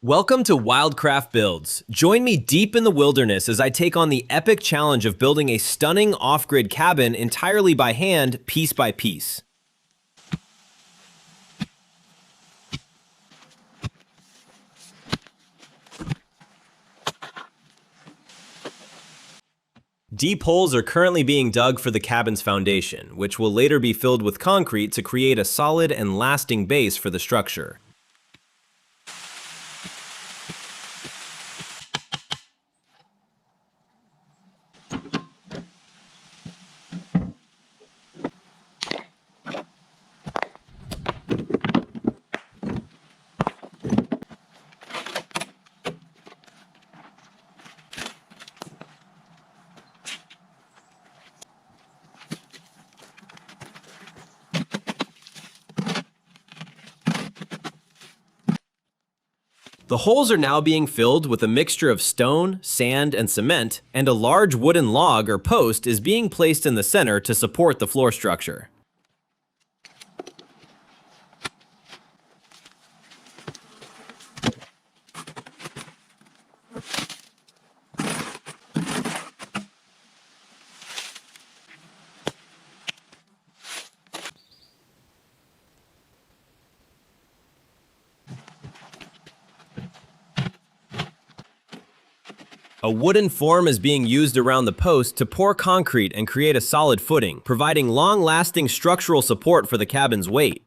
Welcome to Wildcraft Builds. Join me deep in the wilderness as I take on the epic challenge of building a stunning off-grid cabin entirely by hand, piece by piece. Deep holes are currently being dug for the cabin's foundation, which will later be filled with concrete to create a solid and lasting base for the structure. The holes are now being filled with a mixture of stone, sand, and cement, and a large wooden log or post is being placed in the center to support the floor structure. A wooden form is being used around the post to pour concrete and create a solid footing, providing long-lasting structural support for the cabin's weight.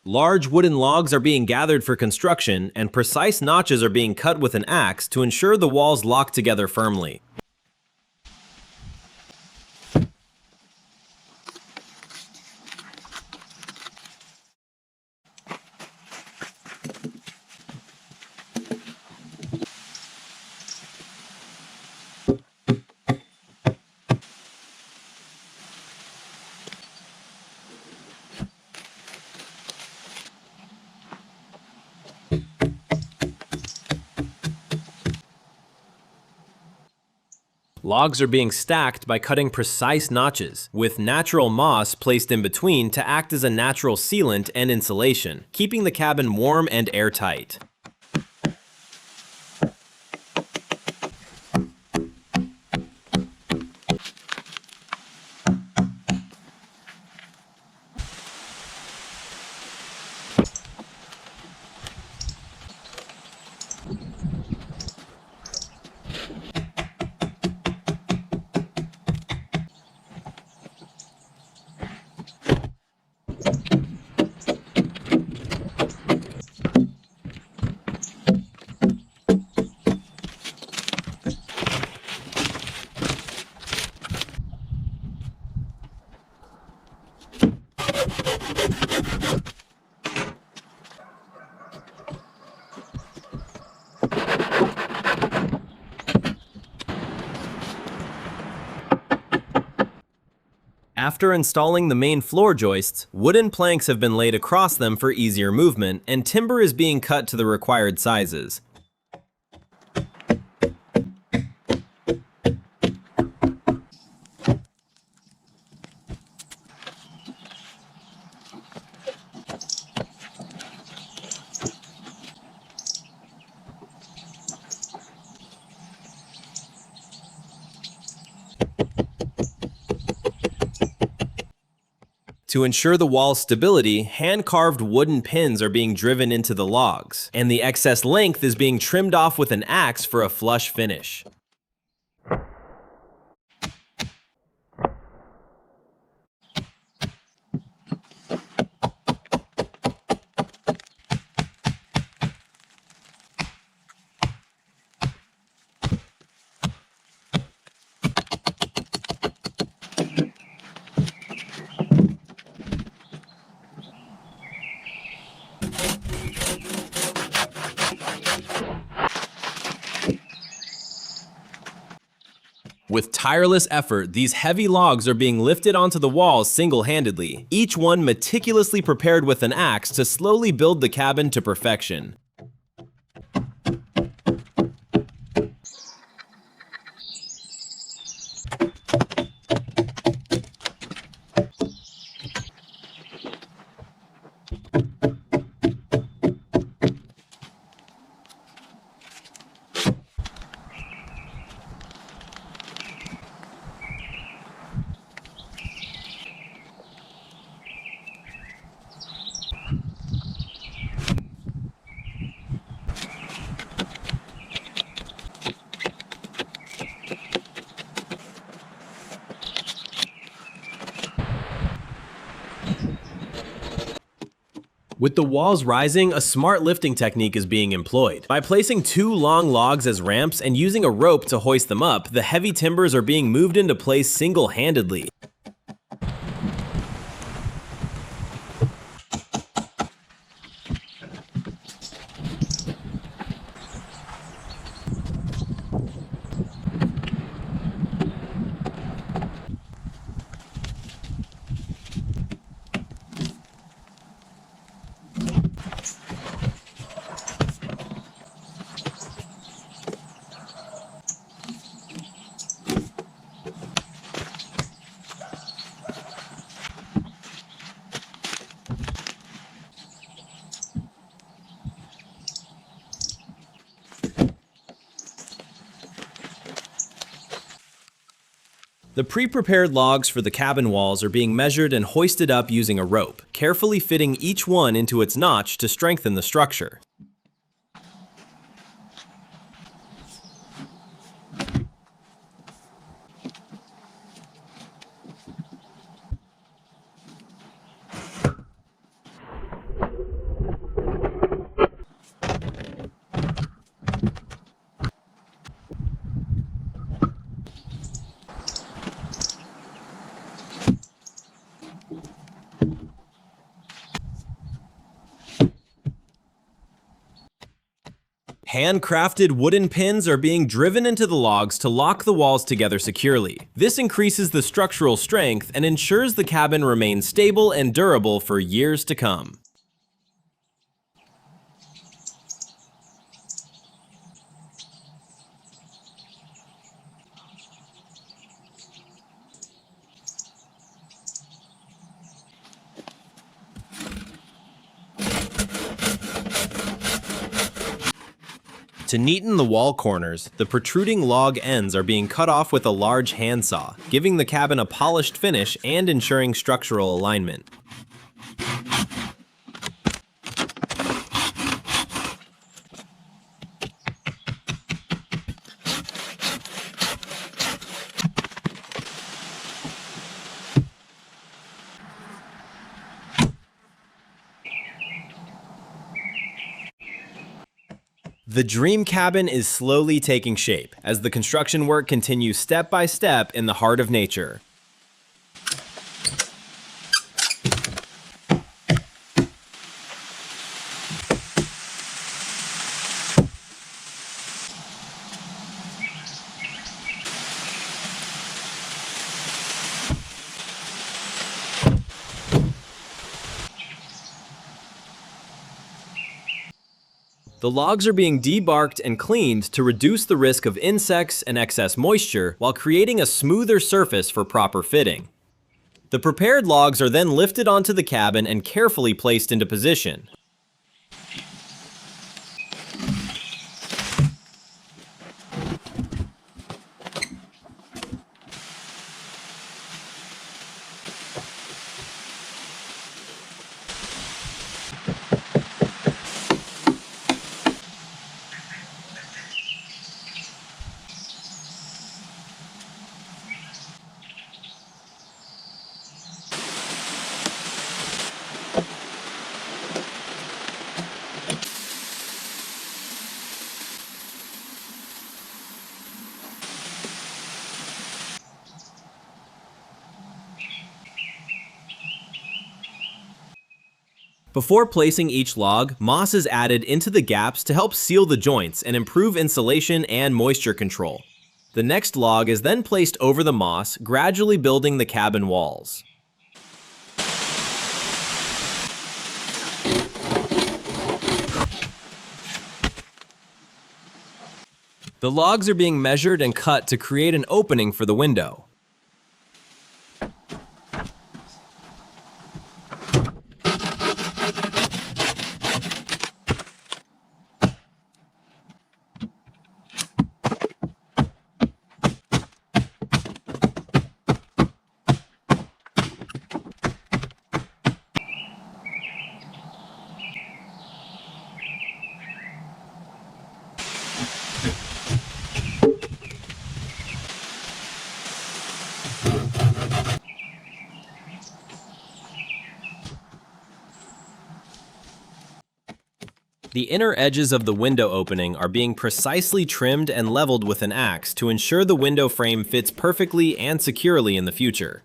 Large wooden logs are being gathered for construction, and precise notches are being cut with an axe to ensure the walls lock together firmly. Logs are being stacked by cutting precise notches, with natural moss placed in between to act as a natural sealant and insulation, keeping the cabin warm and airtight. After installing the main floor joists, wooden planks have been laid across them for easier movement, and timber is being cut to the required sizes. To ensure the wall's stability, hand-carved wooden pins are being driven into the logs, and the excess length is being trimmed off with an axe for a flush finish. With tireless effort, these heavy logs are being lifted onto the walls single-handedly, each one meticulously prepared with an axe to slowly build the cabin to perfection. With the walls rising, a smart lifting technique is being employed. By placing 2 long logs as ramps and using a rope to hoist them up, the heavy timbers are being moved into place single-handedly. The pre-prepared logs for the cabin walls are being measured and hoisted up using a rope, carefully fitting each one into its notch to strengthen the structure. Handcrafted wooden pins are being driven into the logs to lock the walls together securely. This increases the structural strength and ensures the cabin remains stable and durable for years to come. To neaten the wall corners, the protruding log ends are being cut off with a large handsaw, giving the cabin a polished finish and ensuring structural alignment. The dream cabin is slowly taking shape as the construction work continues step by step in the heart of nature. The logs are being debarked and cleaned to reduce the risk of insects and excess moisture while creating a smoother surface for proper fitting. The prepared logs are then lifted onto the cabin and carefully placed into position. Before placing each log, moss is added into the gaps to help seal the joints and improve insulation and moisture control. The next log is then placed over the moss, gradually building the cabin walls. The logs are being measured and cut to create an opening for the window. The inner edges of the window opening are being precisely trimmed and leveled with an axe to ensure the window frame fits perfectly and securely in the future.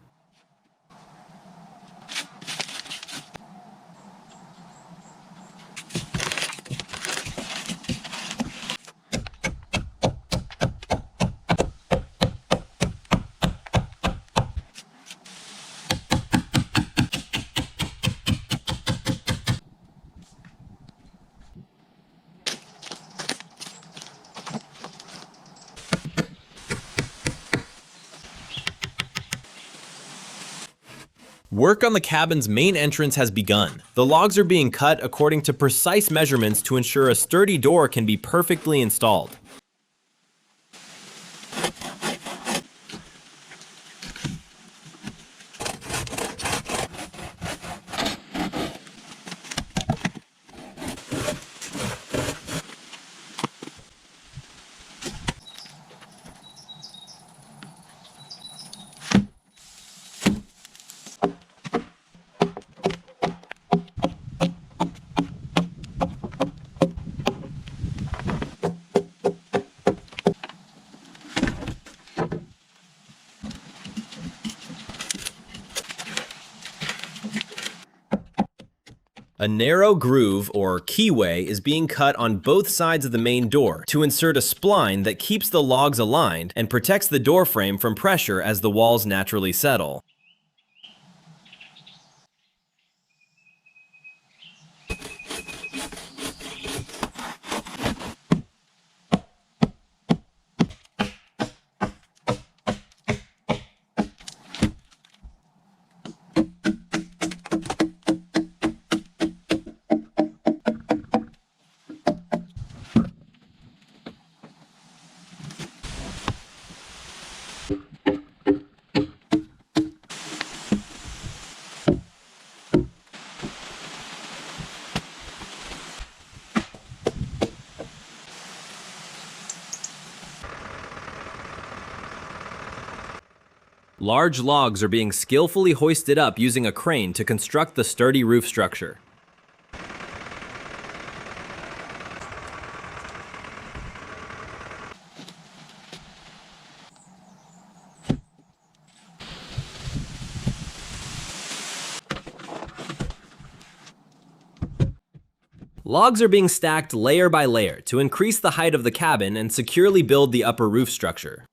Work on the cabin's main entrance has begun. The logs are being cut according to precise measurements to ensure a sturdy door can be perfectly installed. A narrow groove, or keyway, is being cut on both sides of the main door to insert a spline that keeps the logs aligned and protects the door frame from pressure as the walls naturally settle. Large logs are being skillfully hoisted up using a crane to construct the sturdy roof structure. Logs are being stacked layer by layer to increase the height of the cabin and securely build the upper roof structure.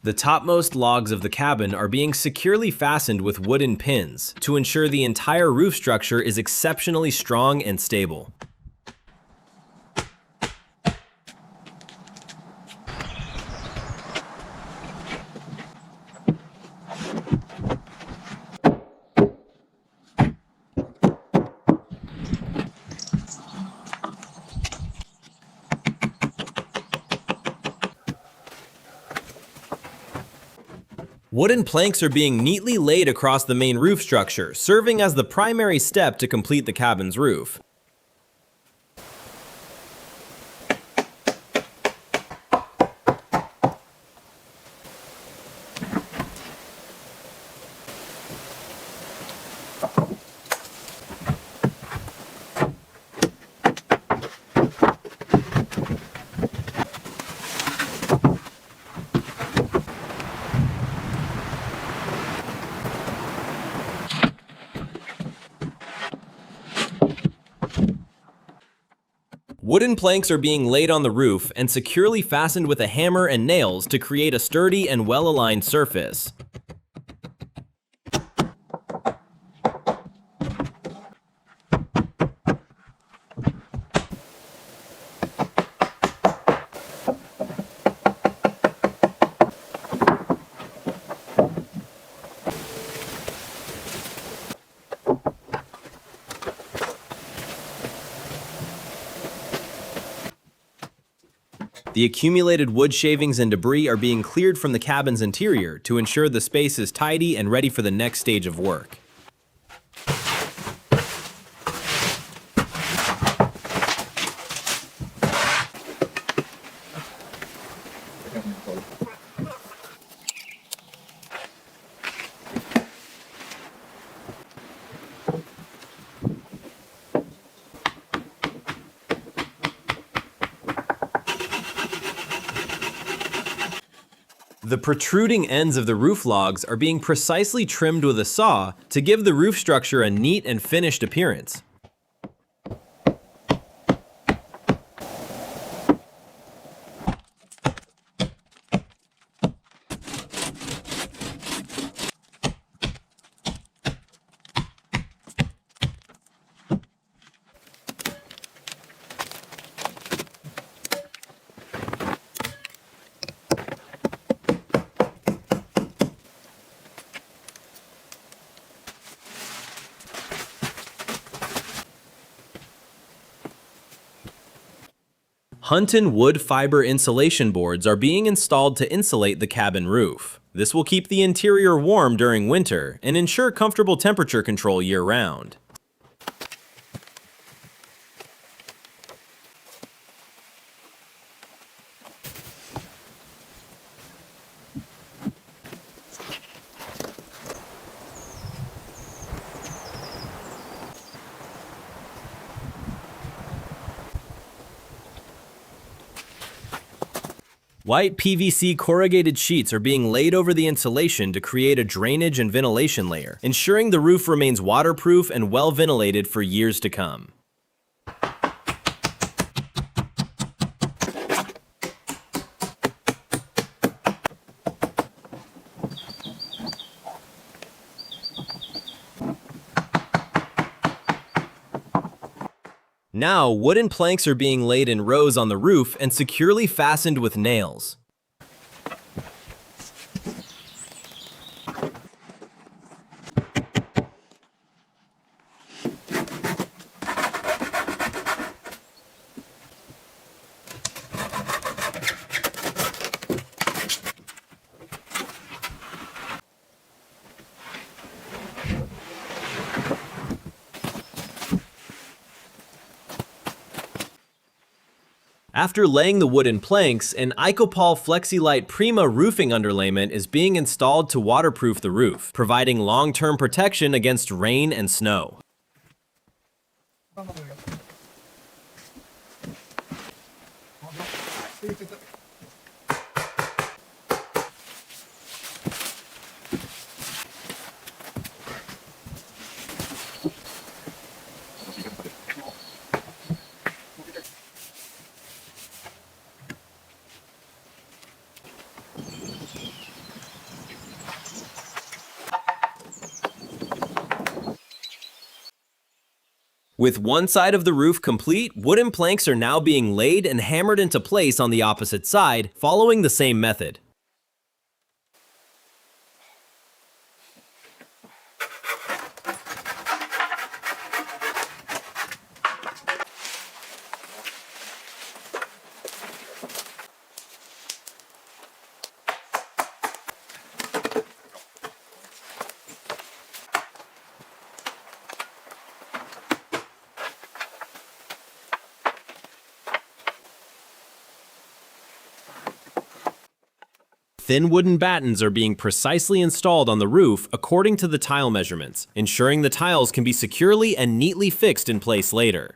The topmost logs of the cabin are being securely fastened with wooden pins to ensure the entire roof structure is exceptionally strong and stable. Wooden planks are being neatly laid across the main roof structure, serving as the primary step to complete the cabin's roof. Wooden planks are being laid on the roof and securely fastened with a hammer and nails to create a sturdy and well-aligned surface. The accumulated wood shavings and debris are being cleared from the cabin's interior to ensure the space is tidy and ready for the next stage of work. The protruding ends of the roof logs are being precisely trimmed with a saw to give the roof structure a neat and finished appearance. Hunton wood fiber insulation boards are being installed to insulate the cabin roof. This will keep the interior warm during winter and ensure comfortable temperature control year-round. White PVC corrugated sheets are being laid over the insulation to create a drainage and ventilation layer, ensuring the roof remains waterproof and well ventilated for years to come. Now, wooden planks are being laid in rows on the roof and securely fastened with nails. After laying the wooden planks, an Icopal Flexi-Lite Prima roofing underlayment is being installed to waterproof the roof, providing long-term protection against rain and snow. With one side of the roof complete, wooden planks are now being laid and hammered into place on the opposite side, following the same method. Thin wooden battens are being precisely installed on the roof according to the tile measurements, ensuring the tiles can be securely and neatly fixed in place later.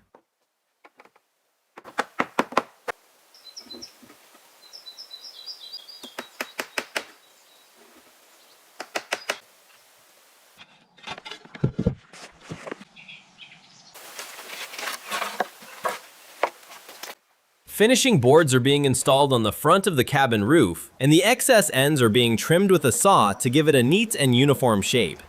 Finishing boards are being installed on the front of the cabin roof, and the excess ends are being trimmed with a saw to give it a neat and uniform shape.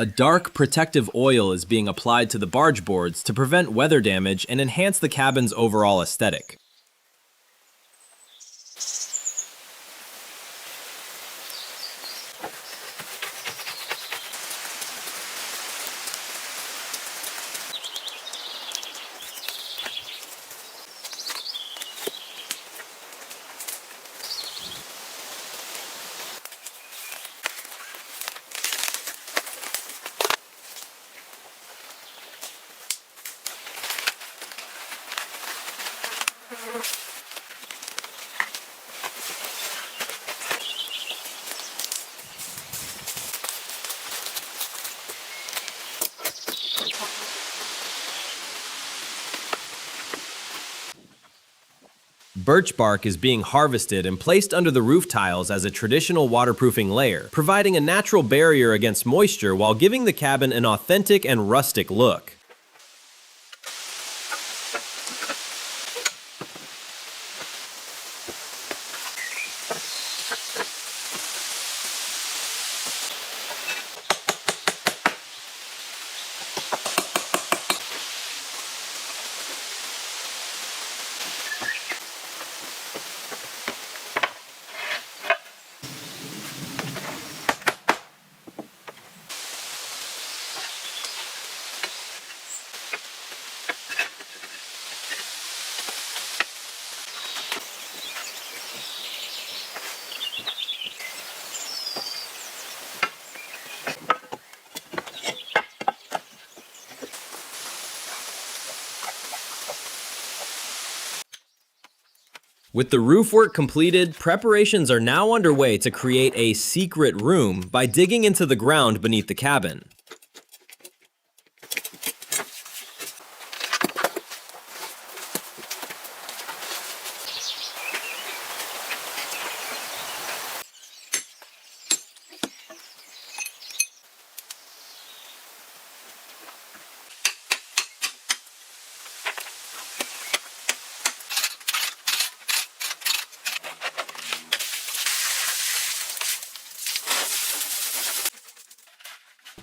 A dark protective oil is being applied to the barge boards to prevent weather damage and enhance the cabin's overall aesthetic. Birch bark is being harvested and placed under the roof tiles as a traditional waterproofing layer, providing a natural barrier against moisture while giving the cabin an authentic and rustic look. With the roof work completed, preparations are now underway to create a secret room by digging into the ground beneath the cabin.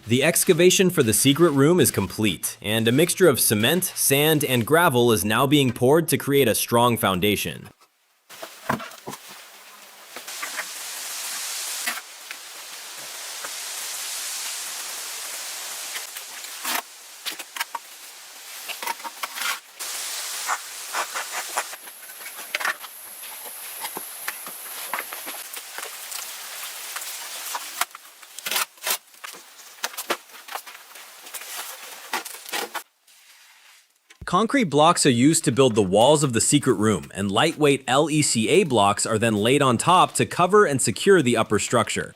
The excavation for the secret room is complete, and a mixture of cement, sand, and gravel is now being poured to create a strong foundation. Concrete blocks are used to build the walls of the secret room, and lightweight LECA blocks are then laid on top to cover and secure the upper structure.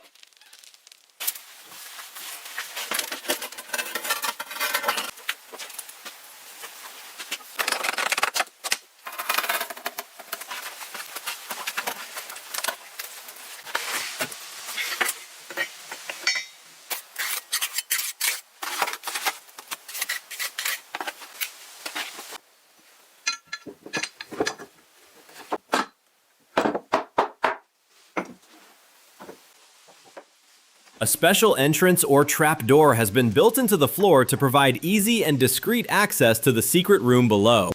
A special entrance or trap door has been built into the floor to provide easy and discreet access to the secret room below.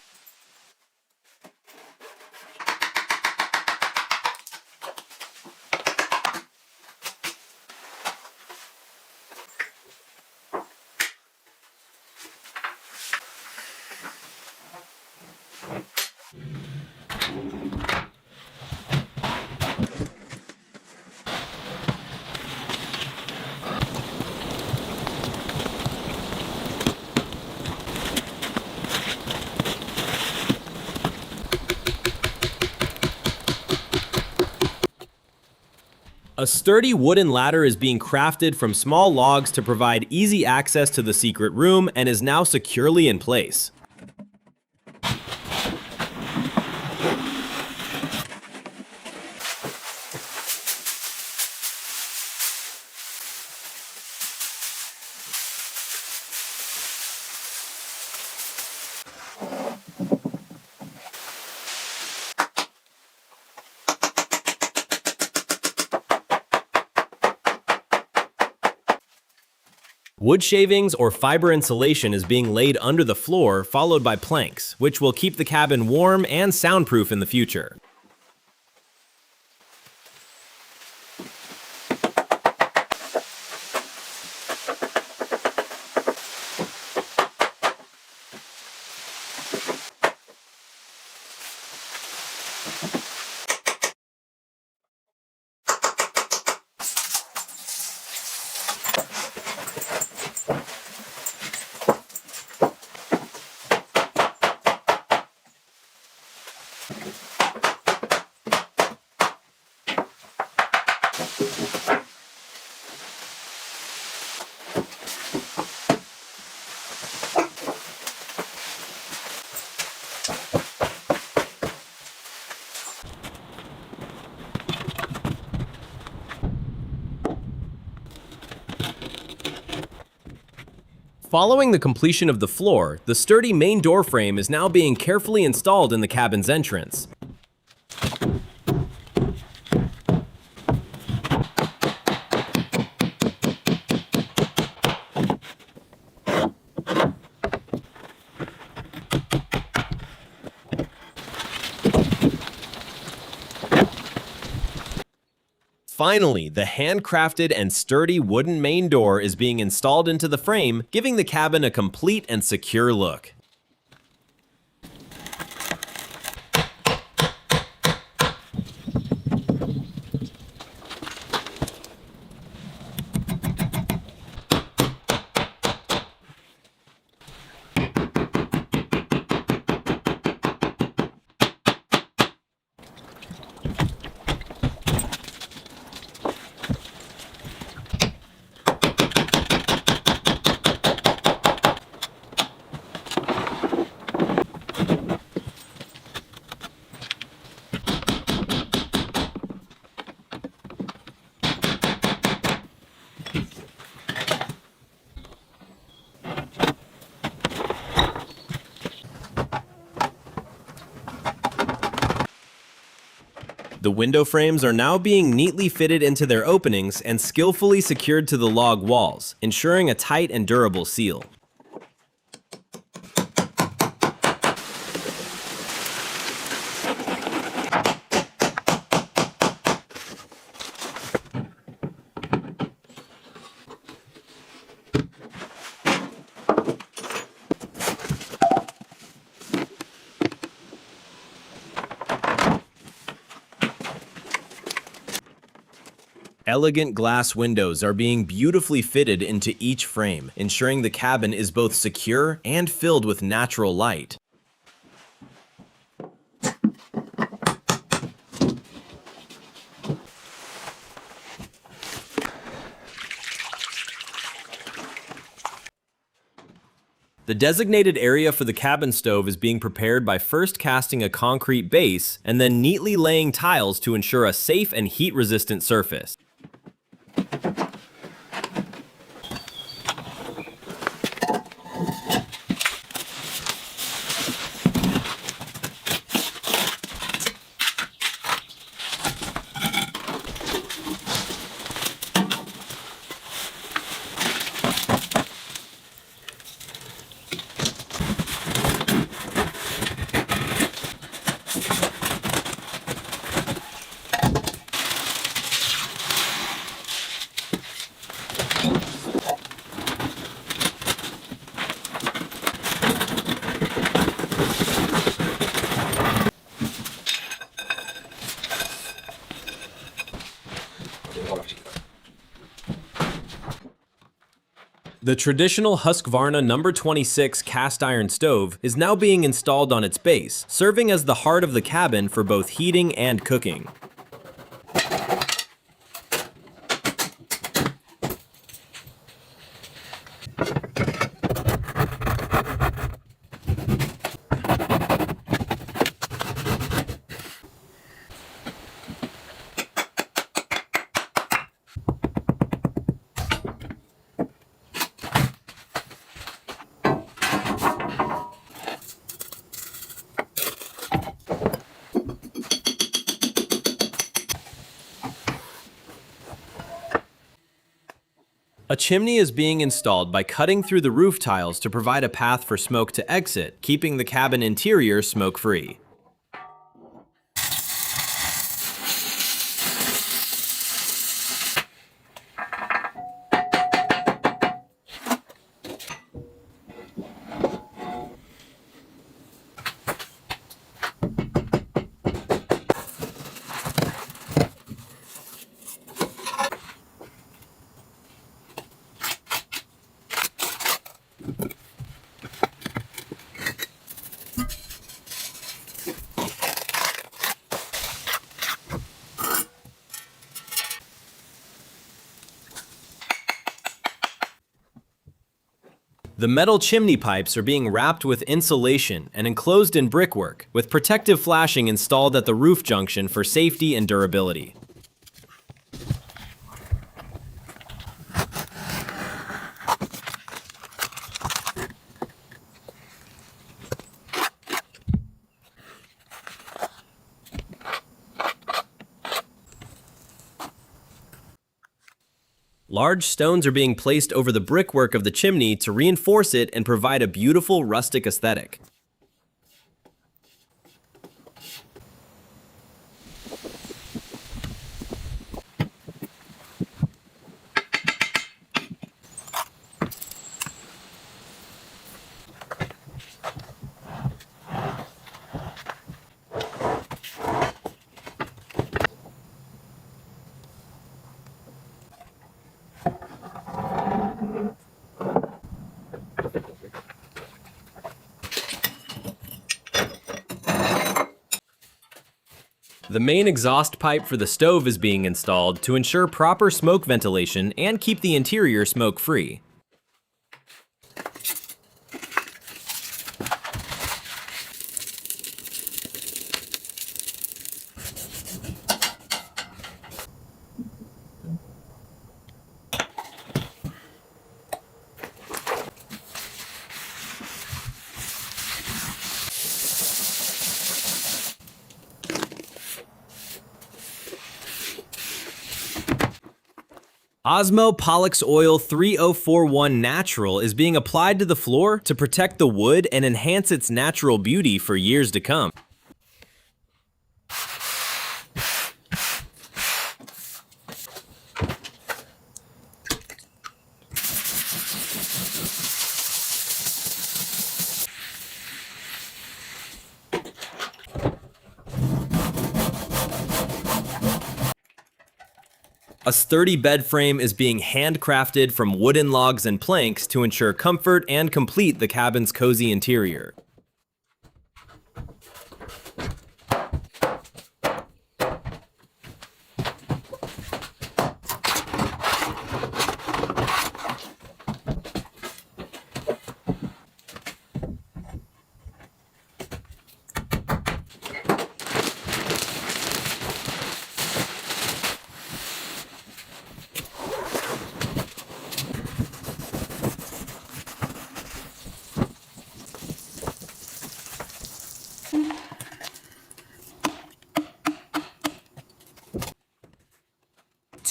A sturdy wooden ladder is being crafted from small logs to provide easy access to the secret room and is now securely in place. Wood shavings or fiber insulation is being laid under the floor, followed by planks, which will keep the cabin warm and soundproof in the future. Following the completion of the floor, the sturdy main door frame is now being carefully installed in the cabin's entrance. Finally, the handcrafted and sturdy wooden main door is being installed into the frame, giving the cabin a complete and secure look. The window frames are now being neatly fitted into their openings and skillfully secured to the log walls, ensuring a tight and durable seal. Elegant glass windows are being beautifully fitted into each frame, ensuring the cabin is both secure and filled with natural light. The designated area for the cabin stove is being prepared by first casting a concrete base and then neatly laying tiles to ensure a safe and heat-resistant surface. The traditional Husqvarna No. 26 cast iron stove is now being installed on its base, serving as the heart of the cabin for both heating and cooking. A chimney is being installed by cutting through the roof tiles to provide a path for smoke to exit, keeping the cabin interior smoke-free. The metal chimney pipes are being wrapped with insulation and enclosed in brickwork, with protective flashing installed at the roof junction for safety and durability. Large stones are being placed over the brickwork of the chimney to reinforce it and provide a beautiful rustic aesthetic. The main exhaust pipe for the stove is being installed to ensure proper smoke ventilation and keep the interior smoke-free. Osmo Pollux Oil 3041 Natural is being applied to the floor to protect the wood and enhance its natural beauty for years to come. A sturdy bed frame is being handcrafted from wooden logs and planks to ensure comfort and complete the cabin's cozy interior.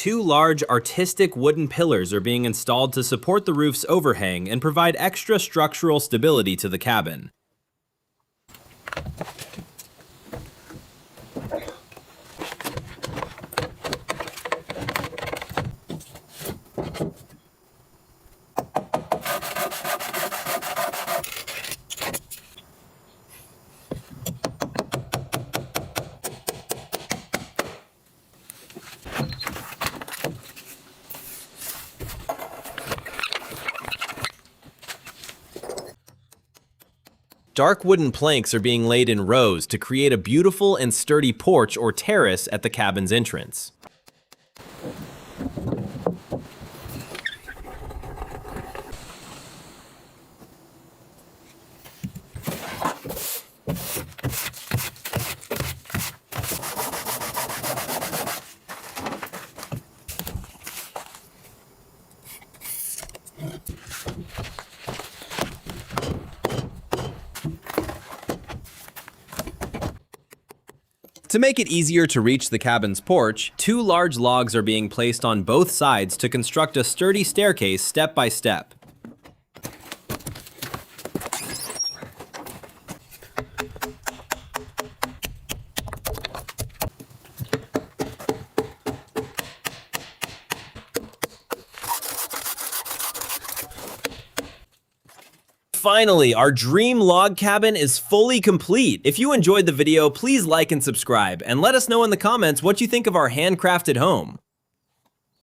Two large artistic wooden pillars are being installed to support the roof's overhang and provide extra structural stability to the cabin. Dark wooden planks are being laid in rows to create a beautiful and sturdy porch or terrace at the cabin's entrance. To make it easier to reach the cabin's porch, 2 large logs are being placed on both sides to construct a sturdy staircase step by step. Finally, our dream log cabin is fully complete. If you enjoyed the video, please like and subscribe, and let us know in the comments what you think of our handcrafted home.